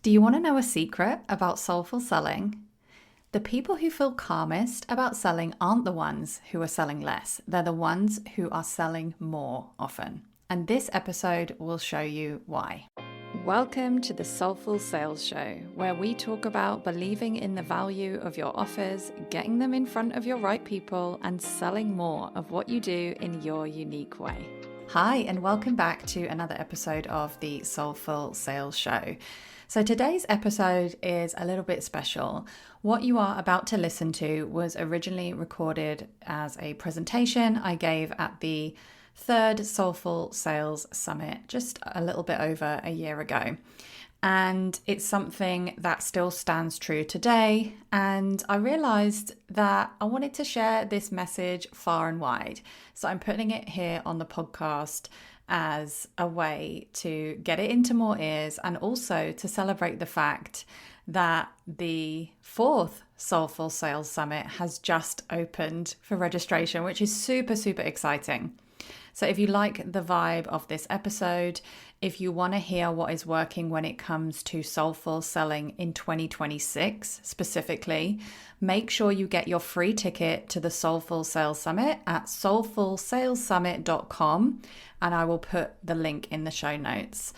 Do you want to know a secret about soulful selling? The people who feel calmest about selling aren't the ones who are selling less. They're the ones who are selling more often. And this episode will show you why. Welcome to the Soulful Sales Show, where we talk about believing in the value of your offers, getting them in front of your right people, and selling more of what you do in your unique way. Hi, and welcome back to another episode of the Soulful Sales Show. So today's episode is a little bit special. What you are about to listen to was originally recorded as a presentation I gave at the third Soulful Sales Summit just a little bit over a year ago. And it's something that still stands true today. And I realized that I wanted to share this message far and wide. So I'm putting it here on the podcast as a way to get it into more ears and also to celebrate the fact that the fourth Soulful Sales Summit has just opened for registration, which is super, super exciting. So if you like the vibe of this episode, if you want to hear what is working when it comes to soulful selling in 2026 specifically, make sure you get your free ticket to the Soulful Sales Summit at soulfulsalessummit.com, and I will put the link in the show notes.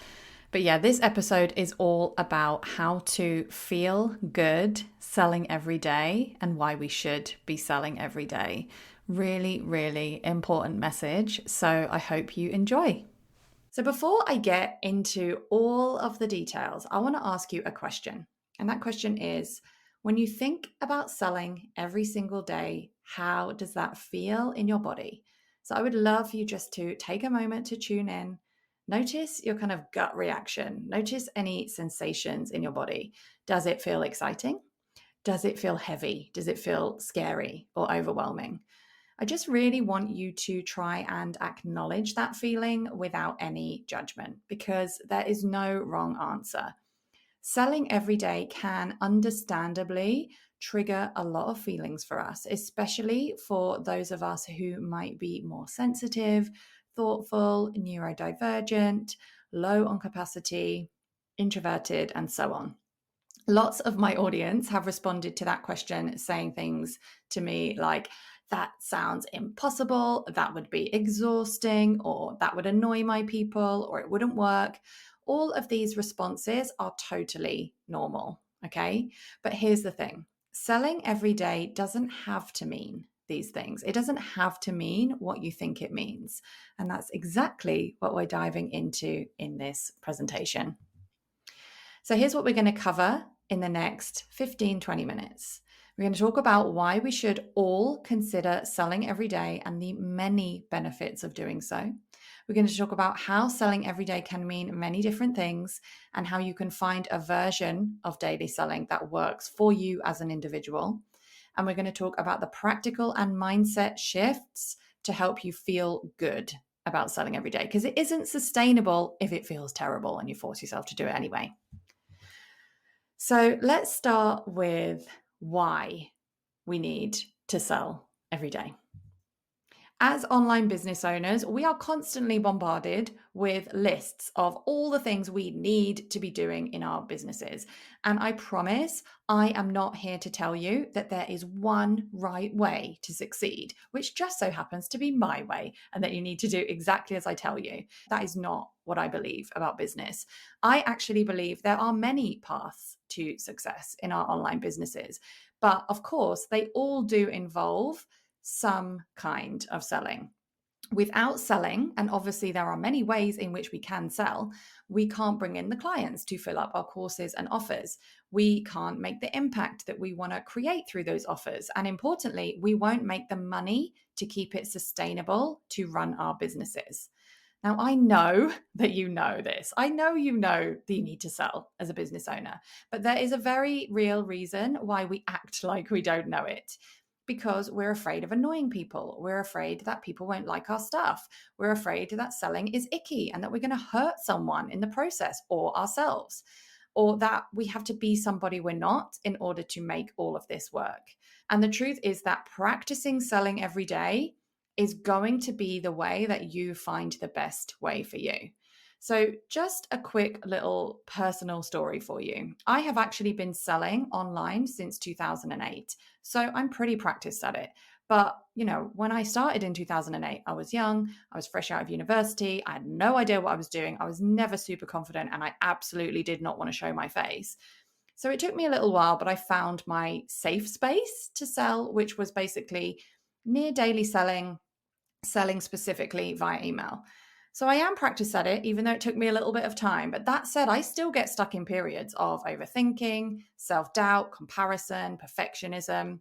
But yeah, this episode is all about how to feel good selling every day and why we should be selling every day. Really, really important message. So I hope you enjoy. So before I get into all of the details, I want to ask you a question. And that question is, when you think about selling every single day, how does that feel in your body? So I would love for you just to take a moment to tune in. Notice your kind of gut reaction. Notice any sensations in your body. Does it feel exciting? Does it feel heavy? Does it feel scary or overwhelming? I just really want you to try and acknowledge that feeling without any judgment, because there is no wrong answer. Selling every day can understandably trigger a lot of feelings for us, especially for those of us who might be more sensitive, thoughtful, neurodivergent, low on capacity, introverted, and so on. Lots of my audience have responded to that question saying things to me like, that sounds impossible, that would be exhausting, or that would annoy my people, or it wouldn't work. All of these responses are totally normal, okay? But here's the thing. Selling every day doesn't have to mean these things. It doesn't have to mean what you think it means. And that's exactly what we're diving into in this presentation. So here's what we're going to cover in the next 15-20 minutes. We're going to talk about why we should all consider selling every day and the many benefits of doing so. We're going to talk about how selling every day can mean many different things and how you can find a version of daily selling that works for you as an individual. And we're going to talk about the practical and mindset shifts to help you feel good about selling every day, because it isn't sustainable if it feels terrible and you force yourself to do it anyway. So let's start with why we need to sell every day. As online business owners, we are constantly bombarded with lists of all the things we need to be doing in our businesses. And I promise I am not here to tell you that there is one right way to succeed, which just so happens to be my way, and that you need to do exactly as I tell you. That is not what I believe about business. I actually believe there are many paths to success in our online businesses. But of course, they all do involve some kind of selling. Without selling, and obviously there are many ways in which we can sell, we can't bring in the clients to fill up our courses and offers. We can't make the impact that we want to create through those offers. And importantly, we won't make the money to keep it sustainable to run our businesses. Now, I know that you know this. I know you know that you need to sell as a business owner, but there is a very real reason why we act like we don't know it. Because we're afraid of annoying people. We're afraid that people won't like our stuff. We're afraid that selling is icky and that we're going to hurt someone in the process or ourselves, or that we have to be somebody we're not in order to make all of this work. And the truth is that practicing selling every day is going to be the way that you find the best way for you. So, just a quick little personal story for you. I have actually been selling online since 2008. So, I'm pretty practiced at it. But, when I started in 2008, I was young, I was fresh out of university, I had no idea what I was doing. I was never super confident, and I absolutely did not want to show my face. So, it took me a little while, but I found my safe space to sell, which was basically near daily selling specifically via email. So I am practiced at it, even though it took me a little bit of time. But that said, I still get stuck in periods of overthinking, self doubt, comparison, perfectionism.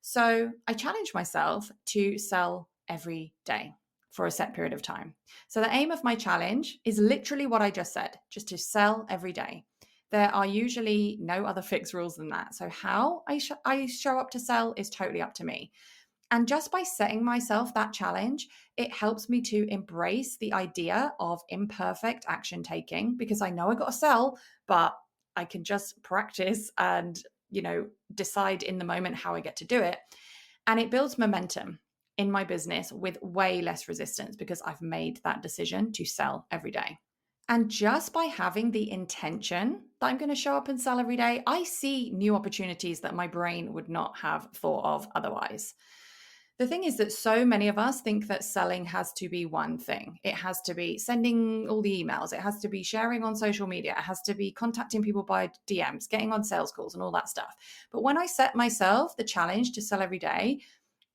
So I challenge myself to sell every day for a set period of time. So the aim of my challenge is literally what I just said, just to sell every day. There are usually no other fixed rules than that. So how I show up to sell is totally up to me. And just by setting myself that challenge, it helps me to embrace the idea of imperfect action taking because I know I got to sell, but I can just practice and, decide in the moment how I get to do it. And it builds momentum in my business with way less resistance because I've made that decision to sell every day. And just by having the intention that I'm going to show up and sell every day, I see new opportunities that my brain would not have thought of otherwise. The thing is that so many of us think that selling has to be one thing. It has to be sending all the emails. It has to be sharing on social media. It has to be contacting people by DMs, getting on sales calls and all that stuff. But when I set myself the challenge to sell every day,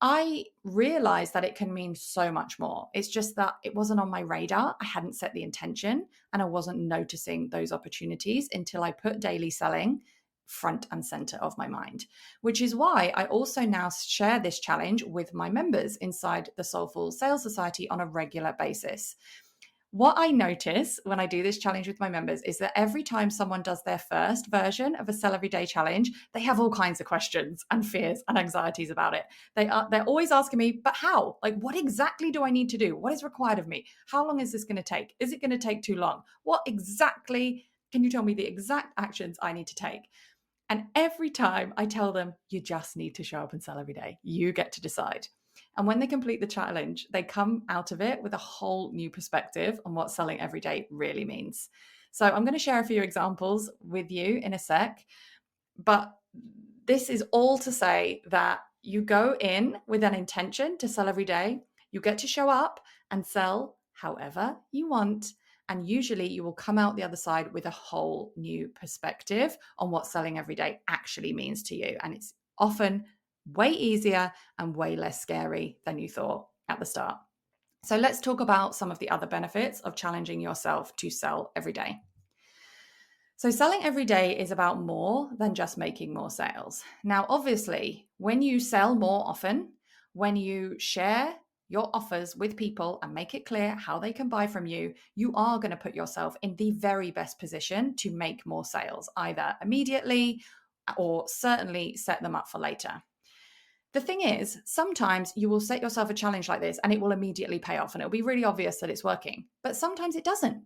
I realized that it can mean so much more. It's just that it wasn't on my radar. I hadn't set the intention and I wasn't noticing those opportunities until I put daily selling front and center of my mind, which is why I also now share this challenge with my members inside the Soulful Sales Society on a regular basis. What I notice when I do this challenge with my members is that every time someone does their first version of a Sell Every Day challenge, they have all kinds of questions and fears and anxieties about it. They're always asking me, but how? Like, what exactly do I need to do? What is required of me? How long is this going to take? Is it going to take too long? What exactly? Can you tell me the exact actions I need to take? And every time I tell them, you just need to show up and sell every day. You get to decide. And when they complete the challenge, they come out of it with a whole new perspective on what selling every day really means. So I'm going to share a few examples with you in a sec. But this is all to say that you go in with an intention to sell every day. You get to show up and sell however you want. And usually you will come out the other side with a whole new perspective on what selling every day actually means to you. And it's often way easier and way less scary than you thought at the start. So let's talk about some of the other benefits of challenging yourself to sell every day. So selling every day is about more than just making more sales. Now, obviously, when you sell more often, when you share your offers with people and make it clear how they can buy from you, you are going to put yourself in the very best position to make more sales, either immediately or certainly set them up for later. The thing is, sometimes you will set yourself a challenge like this and it will immediately pay off and it'll be really obvious that it's working. But sometimes it doesn't.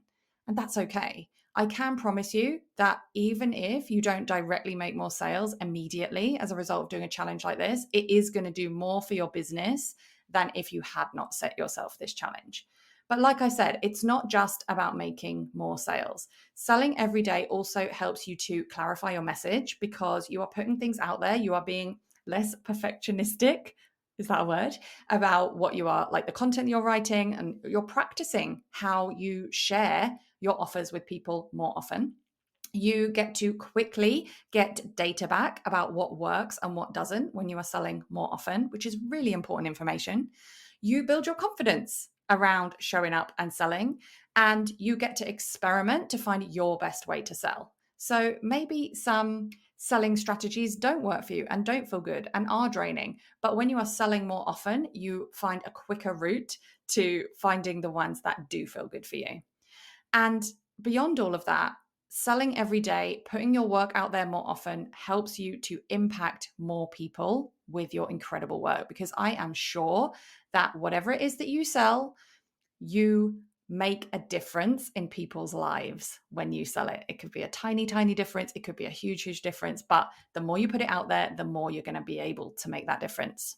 And that's okay. I can promise you that even if you don't directly make more sales immediately as a result of doing a challenge like this, it is going to do more for your business than if you had not set yourself this challenge. But like I said, it's not just about making more sales. Selling every day also helps you to clarify your message because you are putting things out there. You are being less perfectionistic, is that a word, about what you are, like the content you're writing, and you're practicing how you share your offers with people more often. You get to quickly get data back about what works and what doesn't when you are selling more often, which is really important information. You build your confidence around showing up and selling, and you get to experiment to find your best way to sell. So maybe some selling strategies don't work for you and don't feel good and are draining. But when you are selling more often, you find a quicker route to finding the ones that do feel good for you. And beyond all of that, selling every day, putting your work out there more often helps you to impact more people with your incredible work. Because I am sure that whatever it is that you sell, you make a difference in people's lives when you sell it. It could be a tiny, tiny difference. It could be a huge, huge difference. But the more you put it out there, the more you're going to be able to make that difference.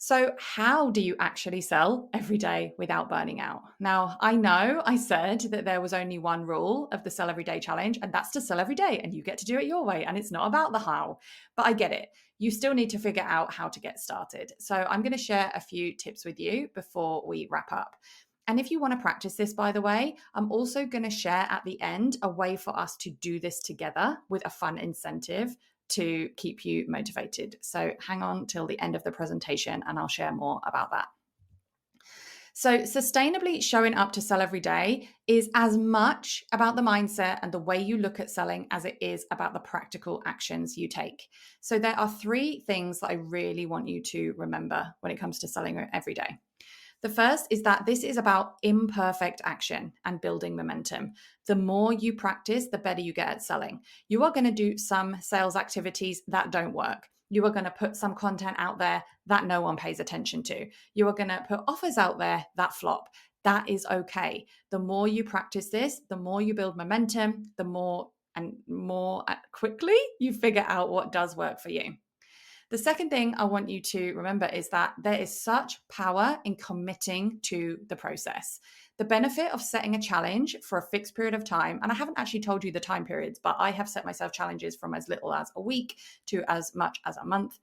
So, how do you actually sell every day without burning out? Now, I know I said that there was only one rule of the Sell Every Day challenge, and that's to sell every day, and you get to do it your way. And it's not about the how, but I get it. You still need to figure out how to get started. So, I'm going to share a few tips with you before we wrap up. And if you want to practice this, by the way, I'm also going to share at the end a way for us to do this together with a fun incentive to keep you motivated. So hang on till the end of the presentation and I'll share more about that. So, sustainably showing up to sell every day is as much about the mindset and the way you look at selling as it is about the practical actions you take. So, there are three things that I really want you to remember when it comes to selling every day. The first is that this is about imperfect action and building momentum. The more you practice, the better you get at selling. You are going to do some sales activities that don't work. You are going to put some content out there that no one pays attention to. You are going to put offers out there that flop. That is okay. The more you practice this, the more you build momentum, the more quickly you figure out what does work for you. The second thing I want you to remember is that there is such power in committing to the process. The benefit of setting a challenge for a fixed period of time, and I haven't actually told you the time periods, but I have set myself challenges from as little as a week to as much as a month.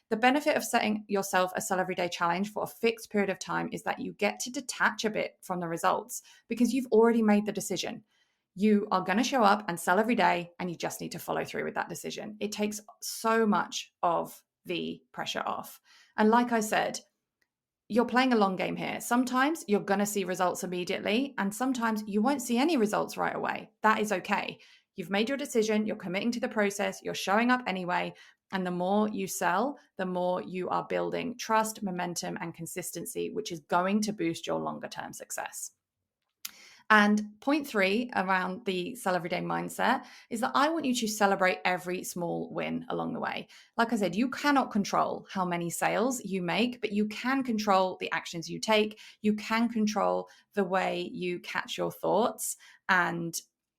The benefit of setting yourself a sell every day challenge for a fixed period of time is that you get to detach a bit from the results because you've already made the decision. You are going to show up and sell every day, and you just need to follow through with that decision. It takes so much of the pressure off. And like I said, you're playing a long game here. Sometimes you're going to see results immediately, and sometimes you won't see any results right away. That is okay. You've made your decision, you're committing to the process, you're showing up anyway. And the more you sell, the more you are building trust, momentum, and consistency, which is going to boost your longer term success. And point three around the sell everyday mindset is that I want you to celebrate every small win along the way. Like I said, you cannot control how many sales you make, but you can control the actions you take. You can control the way you catch your thoughts and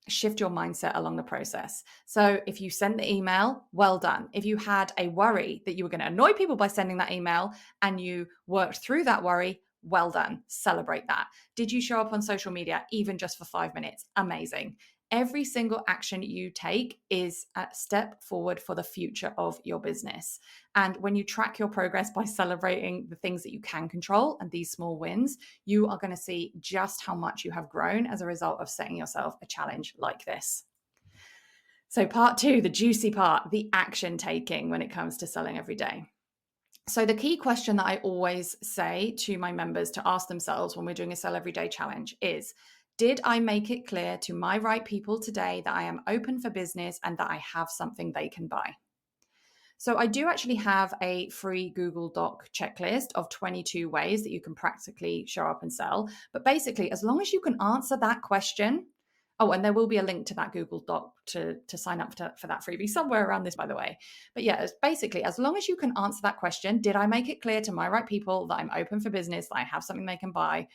shift your mindset along the process. So if you sent the email, well done. If you had a worry that you were going to annoy people by sending that email and you worked through that worry, well done. Celebrate that. Did you show up on social media, even just for 5 minutes? Amazing. Every single action you take is a step forward for the future of your business. And when you track your progress by celebrating the things that you can control and these small wins, you are going to see just how much you have grown as a result of setting yourself a challenge like this. So part two, the juicy part, the action taking when it comes to selling every day. So the key question that I always say to my members to ask themselves when we're doing a sell every day challenge is, did I make it clear to my right people today that I am open for business and that I have something they can buy? So I do actually have a free Google Doc checklist of 22 ways that you can practically show up and sell. But basically, as long as you can answer that question, oh, and there will be a link to that Google Doc to sign up for that freebie somewhere around this, by the way. But yeah, it's basically, as long as you can answer that question, did I make it clear to my right people that I'm open for business, that I have something they can buy,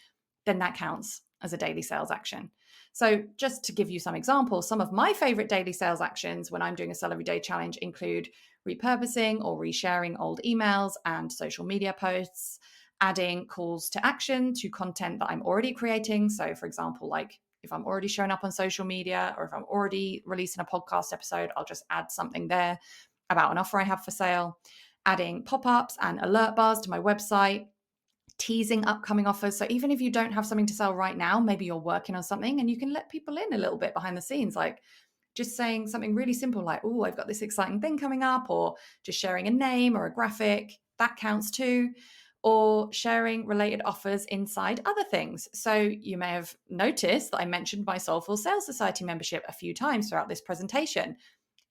then that counts as a daily sales action. So just to give you some examples, some of my favorite daily sales actions when I'm doing a sell every day challenge include repurposing or resharing old emails and social media posts, adding calls to action to content that I'm already creating. So for example, like if I'm already showing up on social media or if I'm already releasing a podcast episode, I'll just add something there about an offer I have for sale, adding pop-ups and alert bars to my website, teasing upcoming offers. So even if you don't have something to sell right now, maybe you're working on something and you can let people in a little bit behind the scenes, like just saying something really simple like, oh, I've got this exciting thing coming up, or just sharing a name or a graphic, that counts too. Or sharing related offers inside other things. So you may have noticed that I mentioned my Soulful Sales Society membership a few times throughout this presentation.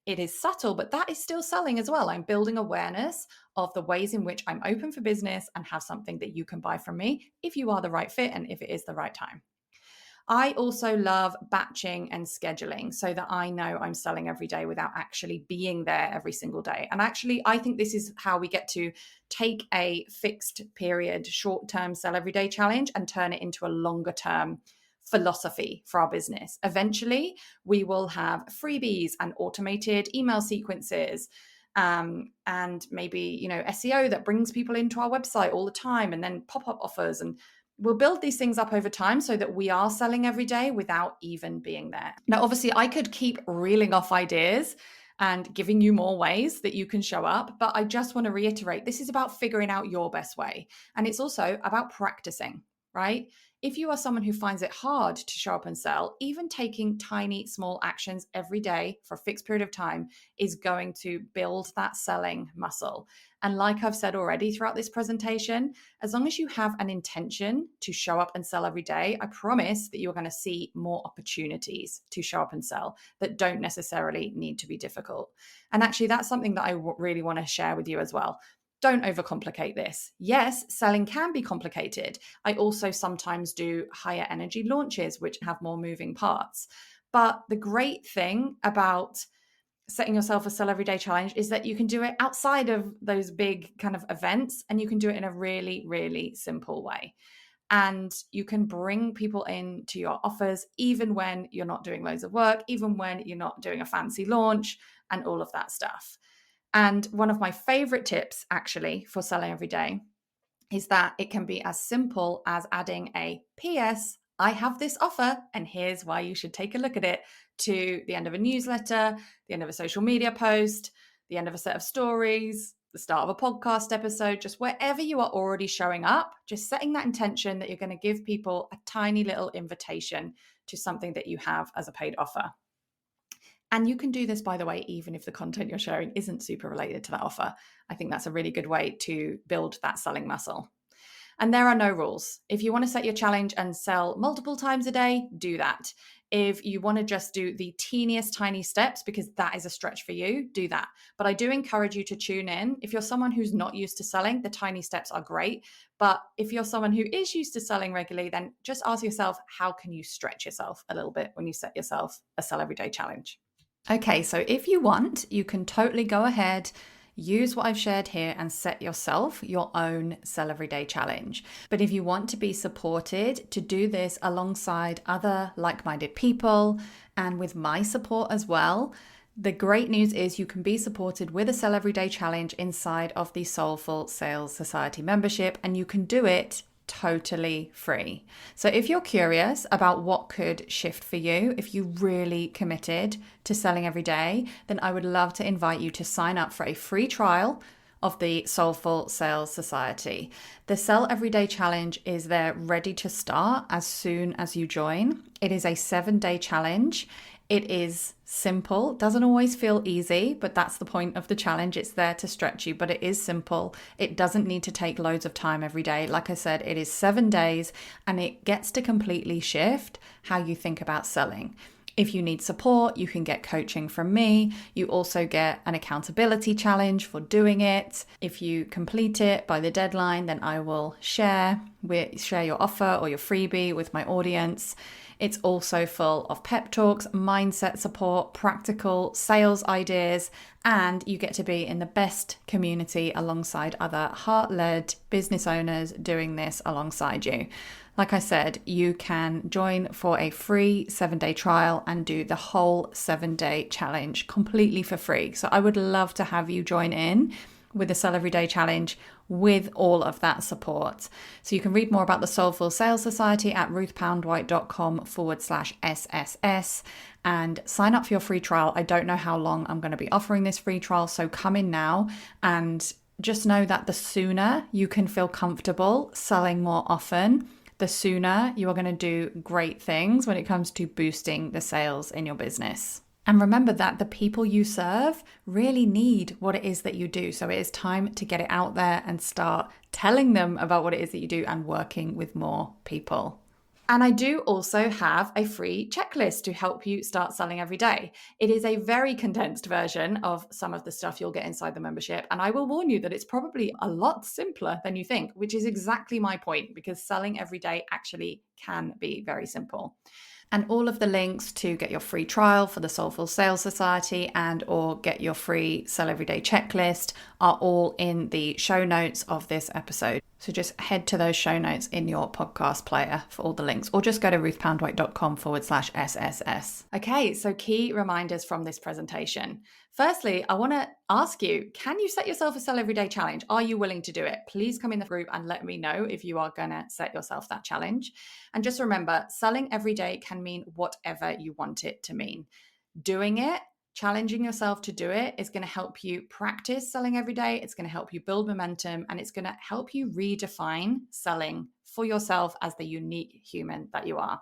It is subtle, but that is still selling as well. I'm building awareness of the ways in which I'm open for business and have something that you can buy from me if you are the right fit and if it is the right time. I also love batching and scheduling so that I know I'm selling every day without actually being there every single day. And actually, I think this is how we get to take a fixed period, short-term sell every day challenge and turn it into a longer term philosophy for our business. Eventually, we will have freebies and automated email sequences and maybe, SEO that brings people into our website all the time, and then pop-up offers. And we'll build these things up over time so that we are selling every day without even being there. Now, obviously, I could keep reeling off ideas and giving you more ways that you can show up, but I just want to reiterate, this is about figuring out your best way. And it's also about practicing, right? If you are someone who finds it hard to show up and sell, even taking tiny, small actions every day for a fixed period of time is going to build that selling muscle. And like I've said already throughout this presentation, as long as you have an intention to show up and sell every day, I promise that you're going to see more opportunities to show up and sell that don't necessarily need to be difficult. And actually, that's something that I really want to share with you as well. Don't overcomplicate this. Yes, selling can be complicated. I also sometimes do higher energy launches, which have more moving parts. But the great thing about setting yourself a sell everyday challenge is that you can do it outside of those big kind of events, and you can do it in a really, really simple way. And you can bring people into your offers even when you're not doing loads of work, even when you're not doing a fancy launch and all of that stuff. And one of my favorite tips actually for selling every day is that it can be as simple as adding a PS, I have this offer and here's why you should take a look at it, to the end of a newsletter, the end of a social media post, the end of a set of stories, the start of a podcast episode, just wherever you are already showing up, just setting that intention that you're going to give people a tiny little invitation to something that you have as a paid offer. And you can do this, by the way, even if the content you're sharing isn't super related to that offer. I think that's a really good way to build that selling muscle. And there are no rules. If you want to set your challenge and sell multiple times a day, do that. If you want to just do the teeniest tiny steps, because that is a stretch for you, do that. But I do encourage you to tune in. If you're someone who's not used to selling, the tiny steps are great. But if you're someone who is used to selling regularly, then just ask yourself, how can you stretch yourself a little bit when you set yourself a sell everyday challenge? Okay, so if you want, you can totally go ahead, use what I've shared here and set yourself your own sell everyday challenge. But if you want to be supported to do this alongside other like-minded people and with my support as well, the great news is you can be supported with a sell everyday challenge inside of the Soulful Sales Society membership, and you can do it totally free. So if you're curious about what could shift for you, if you really committed to selling every day, then I would love to invite you to sign up for a free trial of the Soulful Sales Society. The Sell Everyday Challenge is there ready to start as soon as you join. It is a 7-day challenge. It is simple, doesn't always feel easy, but that's the point of the challenge. It's there to stretch you, but it is simple. It doesn't need to take loads of time every day. Like I said, it is 7 days and it gets to completely shift how you think about selling. If you need support, you can get coaching from me. You also get an accountability challenge for doing it. If you complete it by the deadline, then I will share your offer or your freebie with my audience. It's also full of pep talks, mindset support, practical sales ideas, and you get to be in the best community alongside other heart-led business owners doing this alongside you. Like I said, you can join for a free 7-day trial and do the whole 7-day challenge completely for free. So I would love to have you join in with the Sell Everyday Challenge with all of that support. So you can read more about the Soulful Sales Society at ruthpoundwhite.com/SSS and sign up for your free trial. I don't know how long I'm going to be offering this free trial, so come in now and just know that the sooner you can feel comfortable selling more often, the sooner you are going to do great things when it comes to boosting the sales in your business. And remember that the people you serve really need what it is that you do. So it is time to get it out there and start telling them about what it is that you do and working with more people. And I do also have a free checklist to help you start selling every day. It is a very condensed version of some of the stuff you'll get inside the membership. And I will warn you that it's probably a lot simpler than you think, which is exactly my point, because selling every day actually can be very simple. And all of the links to get your free trial for the Soulful Sales Society and or get your free Sell Everyday checklist are all in the show notes of this episode. So just head to those show notes in your podcast player for all the links, or just go to ruthpoundwhite.com/SSS. Okay, so key reminders from this presentation. Firstly, I want to ask you, can you set yourself a sell everyday challenge? Are you willing to do it? Please come in the group and let me know if you are going to set yourself that challenge. And just remember, selling every day can mean whatever you want it to mean. Doing it, challenging yourself to do it, is going to help you practice selling every day. It's going to help you build momentum, and it's going to help you redefine selling for yourself as the unique human that you are.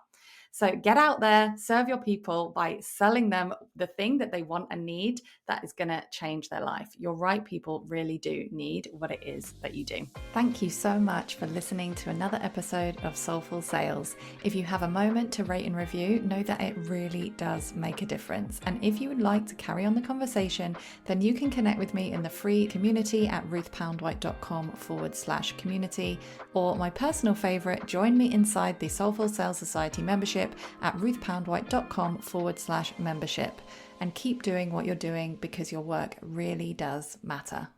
So get out there, serve your people by selling them the thing that they want and need that is going to change their life. You're right, people really do need what it is that you do. Thank you so much for listening to another episode of Soulful Sales. If you have a moment to rate and review, know that it really does make a difference. And if you would like to carry on the conversation, then you can connect with me in the free community at ruthpoundwhite.com/community, or my personal favorite, join me inside the Soulful Sales Society membership at ruthpoundwhite.com/membership, and keep doing what you're doing because your work really does matter.